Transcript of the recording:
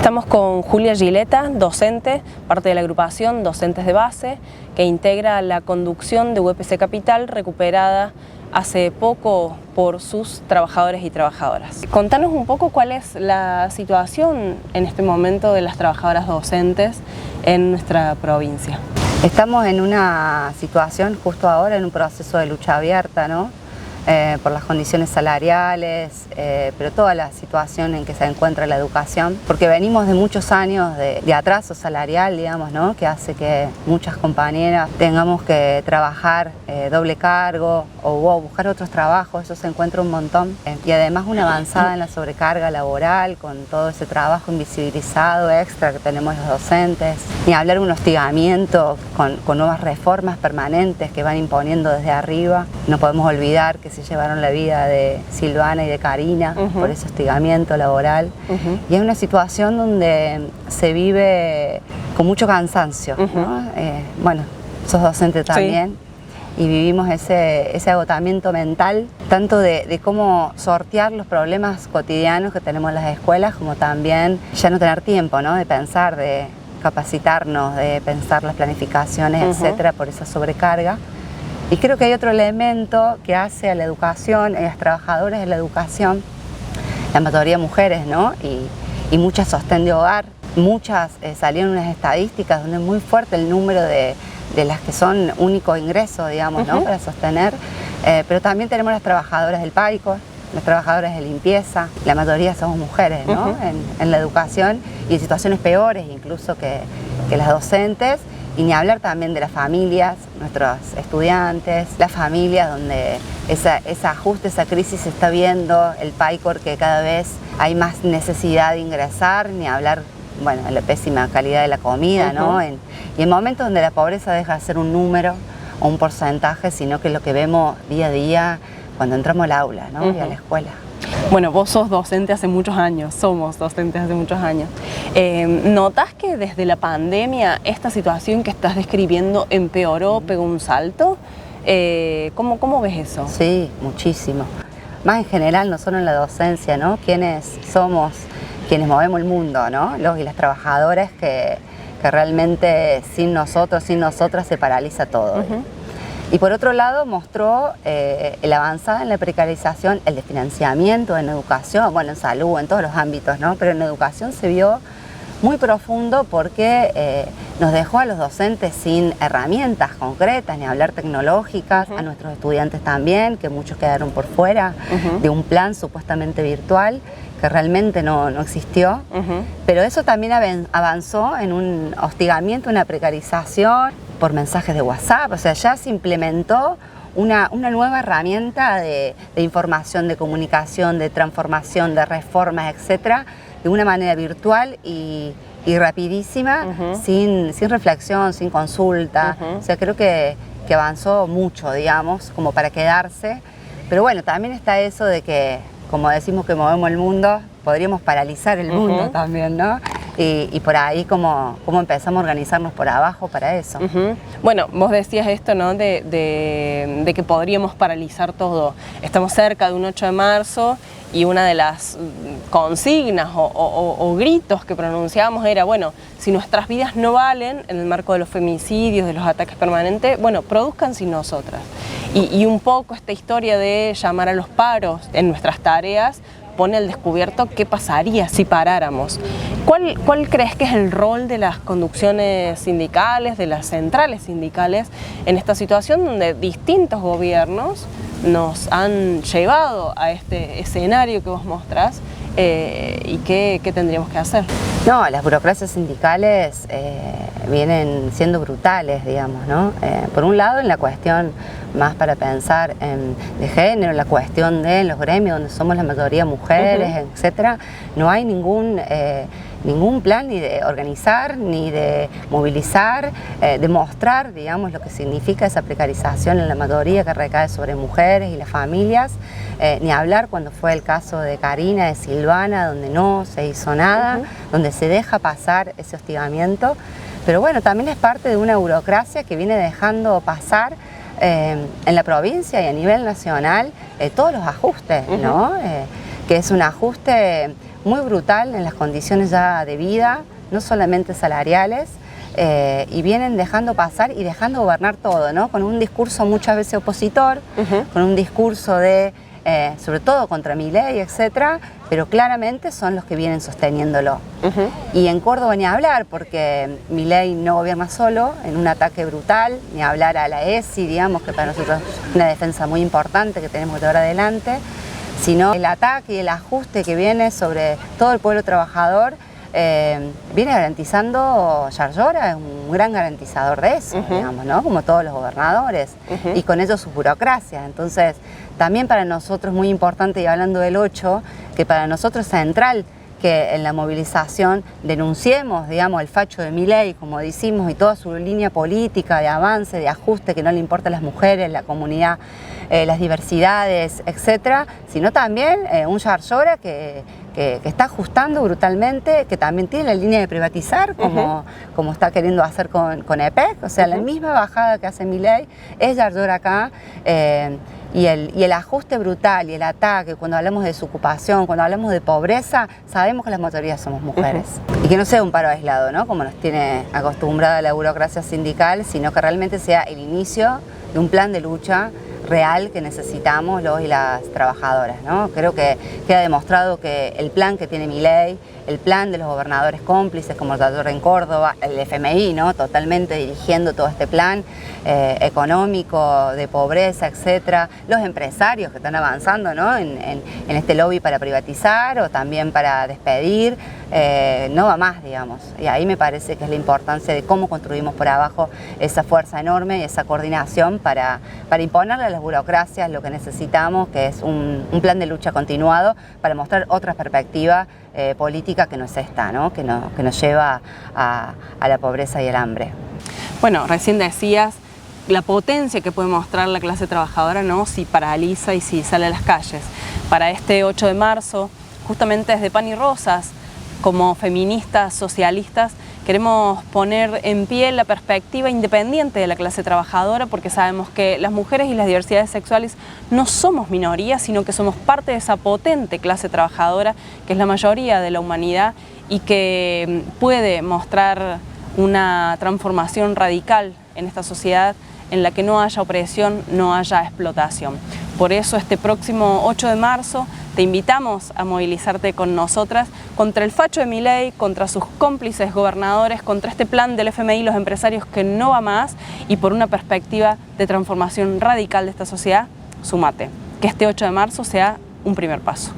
Estamos con Julia Gileta, docente, parte de la agrupación Docentes de Base, que integra la conducción de UPC Capital, recuperada hace poco por sus trabajadores y trabajadoras. Contanos un poco cuál es la situación en este momento de las trabajadoras docentes en nuestra provincia. Estamos en una situación justo ahora, en un proceso de lucha abierta, ¿no? Por las condiciones salariales, pero toda la situación en que se encuentra la educación, porque venimos de muchos años de atraso salarial, digamos, ¿no? Que hace que muchas compañeras tengamos que trabajar doble cargo o buscar otros trabajos. Eso se encuentra un montón, y además una avanzada en la sobrecarga laboral con todo ese trabajo invisibilizado extra que tenemos los docentes, ni hablar de un hostigamiento con nuevas reformas permanentes que van imponiendo desde arriba. No podemos olvidar que se llevaron la vida de Silvana y de Karina por ese hostigamiento laboral. Y es una situación donde se vive con mucho cansancio, ¿no? Bueno, sos docente también. Sí. Y vivimos ese agotamiento mental, tanto de cómo sortear los problemas cotidianos que tenemos en las escuelas, como también ya no tener tiempo, ¿no? De pensar, de capacitarnos, de pensar las planificaciones, etcétera, por esa sobrecarga. Y creo que hay otro elemento que hace a la educación, a las trabajadoras de la educación, la mayoría mujeres, ¿no? Y muchas sostén de hogar, muchas salieron unas estadísticas donde es muy fuerte el número de las que son único ingreso, digamos, ¿no? Para sostener, pero también tenemos las trabajadoras del PAICO, las trabajadoras de limpieza, la mayoría somos mujeres, ¿no? En la educación, y en situaciones peores incluso que las docentes. Y ni hablar también de las familias, nuestros estudiantes, las familias donde ese ajuste, esa crisis se está viendo, el PAICOR, que cada vez hay más necesidad de ingresar, ni hablar, bueno, de la pésima calidad de la comida, ¿no? Y en momentos donde la pobreza deja de ser un número o un porcentaje, sino que lo que vemos día a día cuando entramos al aula, ¿no? Y a la escuela. Bueno, vos sos docente hace muchos años, somos docentes hace muchos años. ¿Notas que desde la pandemia esta situación que estás describiendo empeoró, pegó un salto? ¿Cómo ves eso? Sí, muchísimo. Más en general, no solo en la docencia, ¿no? Quienes somos, quienes movemos el mundo, ¿no? Los y las trabajadoras que realmente sin nosotros, sin nosotras se paraliza todo. Y por otro lado mostró la avanzada en la precarización, el desfinanciamiento en educación, bueno, en salud, en todos los ámbitos, ¿no? Pero en educación se vio muy profundo porque nos dejó a los docentes sin herramientas concretas, ni hablar tecnológicas, a nuestros estudiantes también, que muchos quedaron por fuera de un plan supuestamente virtual que realmente no existió. Pero eso también avanzó en un hostigamiento, una precarización por mensajes de WhatsApp. O sea, ya se implementó una nueva herramienta de información, de comunicación, de transformación, de reformas, etcétera, de una manera virtual y rapidísima, sin reflexión, sin consulta. O sea, creo que avanzó mucho, digamos, como para quedarse. Pero bueno, también está eso de que, como decimos que movemos el mundo, podríamos paralizar el mundo también, ¿no? Y por ahí cómo empezamos a organizarnos por abajo para eso. Bueno, vos decías esto, ¿no? De que podríamos paralizar todo. Estamos cerca de un 8 de marzo y una de las consignas o gritos que pronunciábamos era, bueno, si nuestras vidas no valen en el marco de los femicidios, de los ataques permanentes, bueno, produzcan sin nosotras. Y un poco esta historia de llamar a los paros en nuestras tareas pone al descubierto qué pasaría si paráramos. ¿Cuál crees que es el rol de las conducciones sindicales, de las centrales sindicales, en esta situación donde distintos gobiernos nos han llevado a este escenario que vos mostrás y qué tendríamos que hacer? No, las burocracias sindicales vienen siendo brutales, digamos, ¿no? Por un lado, en la cuestión más para pensar de género, en la cuestión de los gremios donde somos la mayoría mujeres, etcétera, no hay ningún plan ni de organizar, ni de movilizar, de mostrar, digamos, lo que significa esa precarización en la mayoría que recae sobre mujeres y las familias, ni hablar cuando fue el caso de Karina, de Silvana, donde no se hizo nada, donde se deja pasar ese hostigamiento. Pero bueno, también es parte de una burocracia que viene dejando pasar en la provincia y a nivel nacional todos los ajustes, ¿no? Que es un ajuste muy brutal en las condiciones ya de vida, no solamente salariales, y vienen dejando pasar y dejando gobernar todo, ¿no? Con un discurso muchas veces opositor, con un discurso de, sobre todo contra Milei, etcétera, pero claramente son los que vienen sosteniéndolo. Y en Córdoba ni hablar, porque Milei no gobierna solo, en un ataque brutal, ni hablar a la ESI, digamos, que para nosotros es una defensa muy importante que tenemos que llevar adelante, sino el ataque y el ajuste que viene sobre todo el pueblo trabajador. Viene garantizando, Yarlora es un gran garantizador de eso, digamos, ¿no? Como todos los gobernadores, y con ellos sus burocracias. Entonces, también para nosotros es muy importante, y hablando del 8, que para nosotros es central que en la movilización denunciemos, digamos, el facho de Milei, como decimos, y toda su línea política de avance, de ajuste, que no le importa a las mujeres, la comunidad, las diversidades, etcétera, sino también un Yarlora que está ajustando brutalmente, que también tiene la línea de privatizar, como está queriendo hacer con EPEC, o sea, la misma bajada que hace Milei es Yarlora acá, y el ajuste brutal y el ataque, cuando hablamos de desocupación, cuando hablamos de pobreza, sabemos que la mayoría somos mujeres. Y que no sea un paro aislado, ¿no? Como nos tiene acostumbrada la burocracia sindical, sino que realmente sea el inicio de un plan de lucha real que necesitamos los y las trabajadoras, ¿no? Creo que queda demostrado que el plan que tiene Milei, el plan de los gobernadores cómplices como el Yarlora en Córdoba, el FMI, ¿no? Totalmente dirigiendo todo este plan económico, de pobreza, etcétera, los empresarios que están avanzando, ¿no? en este lobby para privatizar o también para despedir, no va más, digamos. Y ahí me parece que es la importancia de cómo construimos por abajo esa fuerza enorme y esa coordinación para imponerle a las burocracias lo que necesitamos, que es un plan de lucha continuado para mostrar otra perspectiva política que no es esta, ¿no? Que nos lleva a la pobreza y el hambre. Bueno, recién decías la potencia que puede mostrar la clase trabajadora, ¿no? Si paraliza y si sale a las calles. Para este 8 de marzo, justamente desde Pan y Rosas, como feministas, socialistas, queremos poner en pie la perspectiva independiente de la clase trabajadora, porque sabemos que las mujeres y las diversidades sexuales no somos minorías, sino que somos parte de esa potente clase trabajadora, que es la mayoría de la humanidad y que puede mostrar una transformación radical en esta sociedad en la que no haya opresión, no haya explotación. Por eso este próximo 8 de marzo te invitamos a movilizarte con nosotras contra el facho de Milei, contra sus cómplices gobernadores, contra este plan del FMI y los empresarios que no va más, y por una perspectiva de transformación radical de esta sociedad. Súmate, que este 8 de marzo sea un primer paso.